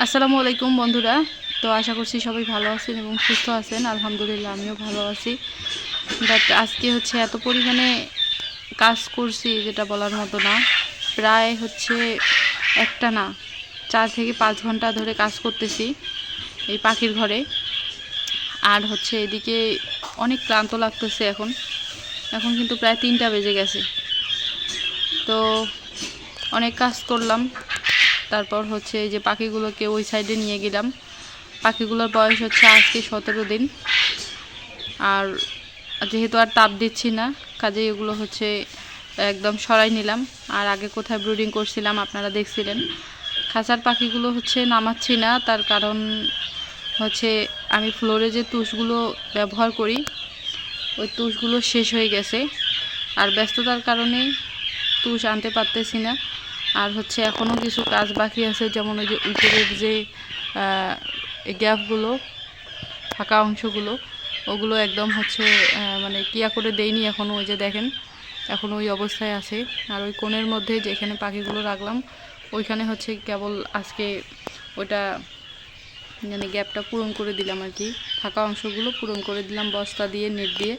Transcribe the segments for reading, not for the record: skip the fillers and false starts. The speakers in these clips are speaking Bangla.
আসসালামু আলাইকুম বন্ধুরা। তো আশা করছি সবাই ভালো আছেন এবং সুস্থ আছেন। আলহামদুলিল্লাহ আমিও ভালো আছি। বাট আজকে এত পরিমাণে কাজ করছি যেটা বলার মতো না। প্রায় একটা না 4 থেকে 5 ঘন্টা ধরে কাজ করতেছি এই পাখির ঘরে। আর এদিকে অনেক ক্লান্ত লাগতেছে। এখন কিন্তু প্রায় 3টা বেজে গেছে। তো অনেক কাজ করলাম। তারপর এই যে পাখিগুলোকে ওই সাইডে নিয়ে গেলাম। পাখিগুলোর বয়স আজকে 17 দিন। আর যেহেতু আর তাপ দিচ্ছি না, কাজেই এগুলো একদম সরাই নিলাম। আর আগে কোথায় ব্রুডিং করছিলাম আপনারা দেখছিলেন। খাঁচার পাখিগুলো নামাচ্ছি না, তার কারণ আমি ফ্লোরে যে তুষগুলো ব্যবহার করি ওই তুষগুলো শেষ হয়ে গেছে। আর ব্যস্ততার কারণে তুষ আনতে পারতেছি না। আর এখনও কিছু কাজ বাকি আছে, যেমন ওই যে উপরের যে গ্যাপগুলো, ফাঁকা অংশগুলো, ওগুলো একদম মানে কিয়া করে দেইনি এখনও। ওই যে দেখেন এখন ওই অবস্থায় আছে। আর ওই কোণের মধ্যে যেখানে পাখিগুলো রাখলাম ওইখানে কেবল আজকে ওটা মানে গ্যাপটা পূরণ করে দিলাম আর কি, ফাঁকা অংশগুলো পূরণ করে দিলাম বস্তা দিয়ে, নেট দিয়ে।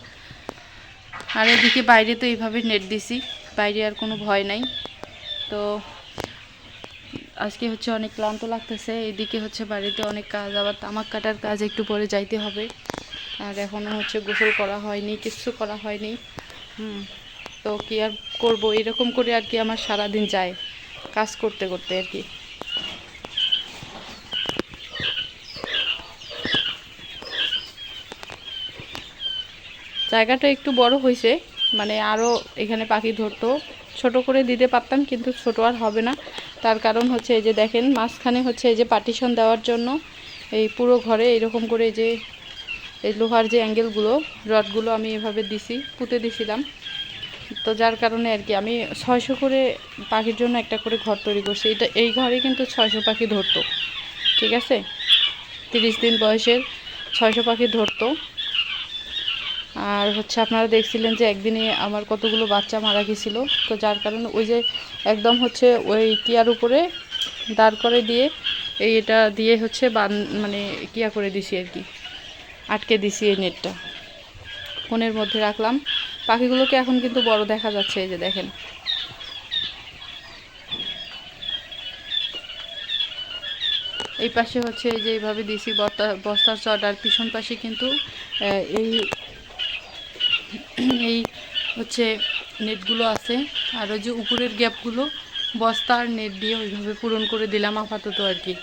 আর এদিকে বাইরে তো এইভাবে নেট দিছি, বাইরে আর কোনো ভয় নাই। তো আজকে অনেক ক্লান্ত লাগতেছে। এদিকে বাড়িতে অনেক কাজ, আবার তামাক কাটার কাজ একটু পরে যাইতে হবে। আর এখনও গোসল করা হয়নি, কিচ্ছু করা হয়নি। তো কি আর করবো, এরকম করে আর কি আমার সারাদিন যায় কাজ করতে করতে আর কি। জায়গাটা একটু বড় হয়েছে, মানে আরও এখানে পাখি ধরতো। ছোট করে দিতে পারতাম, কিন্তু ছোট আর হবে না। তার কারণ এই যে দেখেন মাঝখানে এই যে পার্টিশন দেওয়ার জন্য এই পুরো ঘরে এরকম করে এই লোহার যে অ্যাঙ্গেলগুলো, রডগুলো আমি এভাবে পুঁতে দিছিলাম। তো যার কারণে আর কি আমি 600 করে পাখির জন্য একটা করে ঘর তৈরি করছি। এই ঘরে কিন্তু 600 পাখি ধরতো, ঠিক আছে। 30 দিন বয়সের 600 পাখি ধরতো। আর আপনারা দেখছিলেন যে একদিনে আমার কতগুলো বাচ্চা মারা গেছিলো। তো যার কারণে ওই যে একদম ওই কিয়ার উপরে দাঁড় করে দিয়ে এটা দিয়ে মানে কিয়া করে দিছি আর কি, আটকে দিছি এই নেটটা, কোণের মধ্যে রাখলাম। পাখিগুলোকে এখন কিন্তু বড় দেখা যাচ্ছে, এই যে দেখেন। এই পাশে এই যে এইভাবে দিছি বস্তার চট, আর পিছন পাশে কিন্তু এই এই নেটগুলো আছে। আর ওই যে উপরের গ্যাপগুলো বস্তা আর নেট দিয়ে ওইভাবে পূরণ করে দিলাম আপাতত আর কি।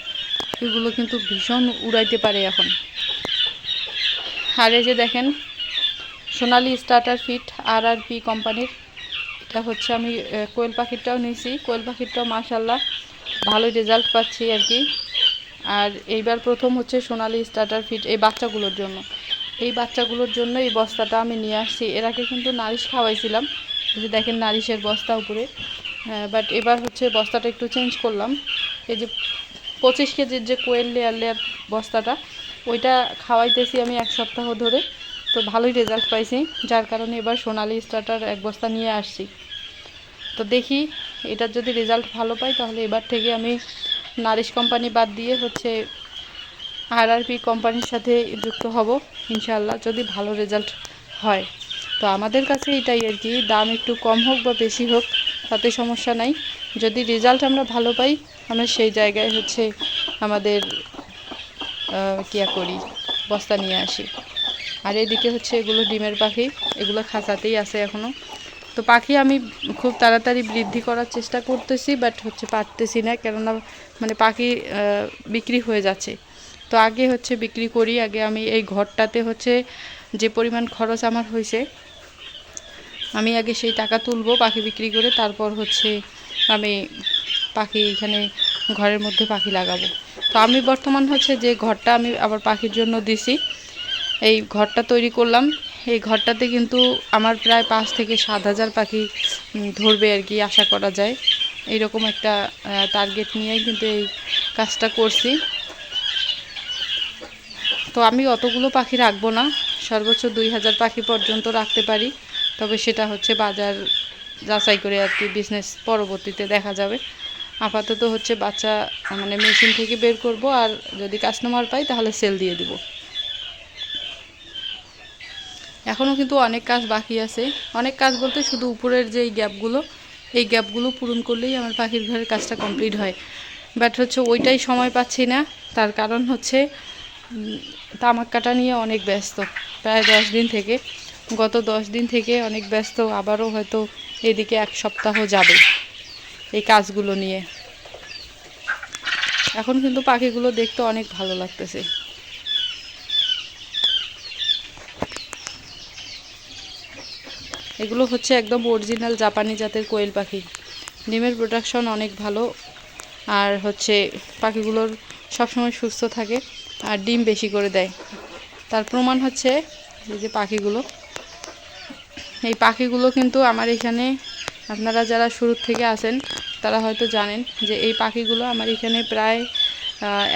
এগুলো কিন্তু ভীষণ উড়াইতে পারে এখন। আর এই যে দেখেন সোনালি স্টার্টার ফিট RRP কোম্পানির, এটা আমি কোয়েল পাখিরটাও নিয়েছি। কোয়েল পাখিরটাও মাশাল্লাহ ভালোই রেজাল্ট পাচ্ছি আর কি। আর এইবার প্রথম সোনালি স্টার্টার ফিট এই বাচ্চাগুলোর জন্য। এই বাচ্চাগুলোর জন্য এই বস্তাটা আমি নিয়ে আসছি। এর আগে কিন্তু নারিশ খাওয়াইছিলাম, যে দেখেন নারিশের বস্তা উপরে। বাট এবার বস্তাটা একটু চেঞ্জ করলাম। এই যে 25 কেজির যে কোয়েল লেয়ার বস্তাটা, ওইটা খাওয়াইতেছি আমি 1 সপ্তাহ ধরে। তো ভালোই রেজাল্ট পাইছি, যার কারণে এবার সোনালি স্টার্টার 1 বস্তা নিয়ে আসছি। তো দেখি এটার যদি রেজাল্ট ভালো পাই তাহলে এবার থেকে আমি নারিশ কোম্পানি বাদ দিয়ে RRP কোম্পানির সাথে যুক্ত হব ইনশাআল্লাহ, যদি ভালো রেজাল্ট হয়। তো আমাদের কাছে এটাই আর কি, দাম একটু কম হোক বা বেশি হোক তাতে সমস্যা নাই। যদি রেজাল্ট আমরা ভালো পাই আমরা সেই জায়গায় আমাদের কিয়া করি, বস্তা নিয়ে আসি। আর এদিকে এগুলো ডিমের পাখি, এগুলো খাঁচাতেই আছে এখনও। তো পাখি আমি খুব তাড়াতাড়ি বৃদ্ধি করার চেষ্টা করতেছি, বাট পারতেছি না, কেননা মানে পাখি বিক্রি হয়ে যাচ্ছে। তো আগে বিক্রি করি, আগে আমি এই ঘরটাতে যে পরিমাণ খরচ আমার হয়েছে আমি আগে সেই টাকা তুলবো পাখি বিক্রি করে, তারপর আমি পাখি এখানে ঘরের মধ্যে পাখি লাগাবো। তো আমি বর্তমান যে ঘরটা আমি আবার পাখির জন্য দিছি, এই ঘরটা তৈরি করলাম। এই ঘরটাতে কিন্তু আমার প্রায় 5 থেকে 7 হাজার পাখি ধরবে আর কি, আশা করা যায়। এইরকম একটা টার্গেট নিয়েই কিন্তু এই কাজটা করছি। তো আমি অতগুলো পাখি রাখবো না, সর্বোচ্চ 2000 পাখি পর্যন্ত রাখতে পারি। তবে সেটা বাজার যাচাই করে আর কি, বিজনেস পরবর্তীতে দেখা যাবে। আপাতত হচ্ছে বাচ্চা মানে মেশিন থেকে বের করব, আর যদি কাস্টমার পাই তাহলে সেল দিয়ে দিব। এখনও কিন্তু অনেক কাজ বাকি আছে, অনেক কাজ বলতে শুধু উপরের যে এই গ্যাপগুলো পূরণ করলেই আমার পাখির ঘরের কাজটা কমপ্লিট হয়। বাট হচ্ছে ওইটাই সময় পাচ্ছি না, তার কারণ হচ্ছে তামাক কাটা নিয়ে অনেক ব্যস্ত প্রায় 10 দিন থেকে, গত 10 দিন থেকে অনেক ব্যস্ত। আবারও হয়তো এদিকে 1 সপ্তাহ যাবে এই কাজগুলো নিয়ে। এখন কিন্তু পাখিগুলো দেখতে অনেক ভালো লাগতেছে। এগুলো হচ্ছে একদম অরিজিনাল জাপানি জাতের কোয়েল পাখি। ডিমের প্রোডাকশন অনেক ভালো, আর হচ্ছে পাখিগুলোর সবসময় সুস্থ থাকে আর ডিম বেশি করে দেয়। তার প্রমাণ হচ্ছে এই যে পাখিগুলো, এই পাখিগুলো কিন্তু আমার এখানে, আপনারা যারা শুরু থেকে আসেন তারা হয়তো জানেন যে এই পাখিগুলো আমার এখানে প্রায়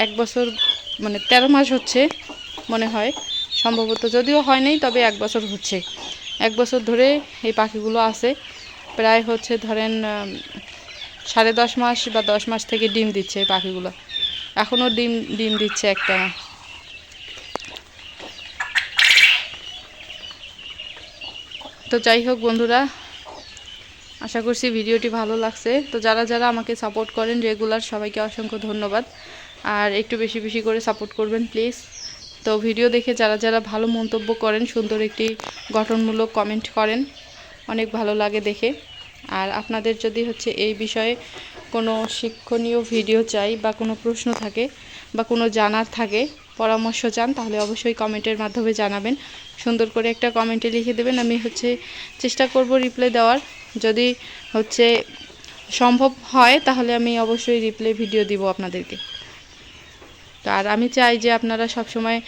1 বছর মানে 13 মাস হচ্ছে মনে হয়, সম্ভবত, যদিও হয় নাই তবে 1 বছর হচ্ছে। 1 বছর ধরে এই পাখিগুলো আছে, প্রায় হচ্ছে ধরেন 10.5 মাস বা 10 মাস থেকে ডিম দিচ্ছে এই পাখিগুলো, এখনও ডিম দিচ্ছে একটা। তো যাই হোক বন্ধুরা, আশা করছি ভিডিওটি ভালো লাগছে। তো যারা যারা আমাকে সাপোর্ট করেন রেগুলার, সবাইকে অসংখ্য ধন্যবাদ, আর একটু বেশি বেশি করে সাপোর্ট করবেন প্লিজ। তো ভিডিও দেখে যারা যারা ভালো মন্তব্য করেন, সুন্দর একটি গঠনমূলক কমেন্ট করেন, অনেক ভালো লাগে দেখে। আর আপনাদের যদি হচ্ছে এই বিষয়ে কোনো শিক্ষণীয় ভিডিও চাই বা কোনো প্রশ্ন থাকে বা কোনো জানার থাকে, পরামর্শ চান, তাহলে অবশ্যই কমেন্টের মাধ্যমে জানাবেন। সুন্দর করে একটা কমেন্টে লিখে দেবেন, আমি হচ্ছে চেষ্টা করব রিপ্লাই দেওয়ার। যদি হচ্ছে সম্ভব হয় তাহলে আমি অবশ্যই রিপ্লাই ভিডিও দিব আপনাদেরকে। আর আমি চাই যে আপনারা সবসময়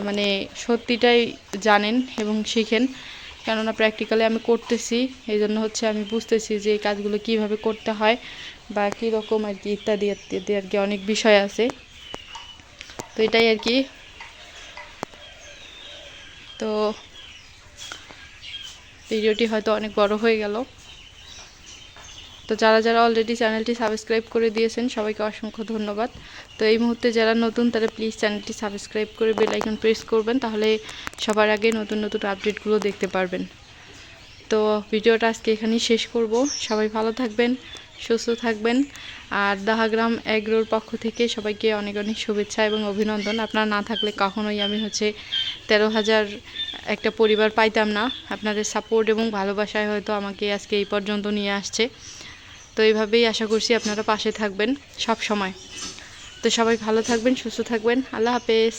মানে সত্যিটাই জানেন এবং শিখেন, কেননা প্র্যাকটিক্যালি আমি করতেছি, এই জন্য হচ্ছে আমি বুঝতেছি যে এই কাজগুলো কীভাবে করতে হয় বা কীরকম আর কি, ইত্যাদি ইত্যাদি আর কি, অনেক বিষয় আছে। তো এটাই আর কি। তো ভিডিওটি হয়তো অনেক বড় হয়ে গেল। তো যারা যারা অলরেডি চ্যানেলটি সাবস্ক্রাইব করে দিয়েছেন সবাইকে অসংখ্য ধন্যবাদ। তো এই মুহূর্তে যারা নতুন তারা প্লিজ চ্যানেলটি সাবস্ক্রাইব করে বেল আইকন প্রেস করবেন, তাহলে সবার আগে নতুন নতুন আপডেটগুলো দেখতে পারবেন। তো ভিডিওটা আজকে এখানেই শেষ করব। সবাই ভালো থাকবেন, সুস্থ থাকবেন। আর দাহাগ্রাম এগ্রোর পক্ষ থেকে সবাইকে অনেক অনেক শুভেচ্ছা এবং অভিনন্দন। আপনারা না থাকলে কখনোই আমি হচ্ছে 13,000 একটা পরিবার পাইতাম না। আপনাদের সাপোর্ট এবং ভালোবাসায় হয়তো আমাকে আজকে এই পর্যন্ত নিয়ে আসছে। তো এইভাবেই আশা করছি আপনারা পাশে থাকবেন সব সময়। তো সবাই ভালো থাকবেন, সুস্থ থাকবেন। আল্লাহ হাফেজ।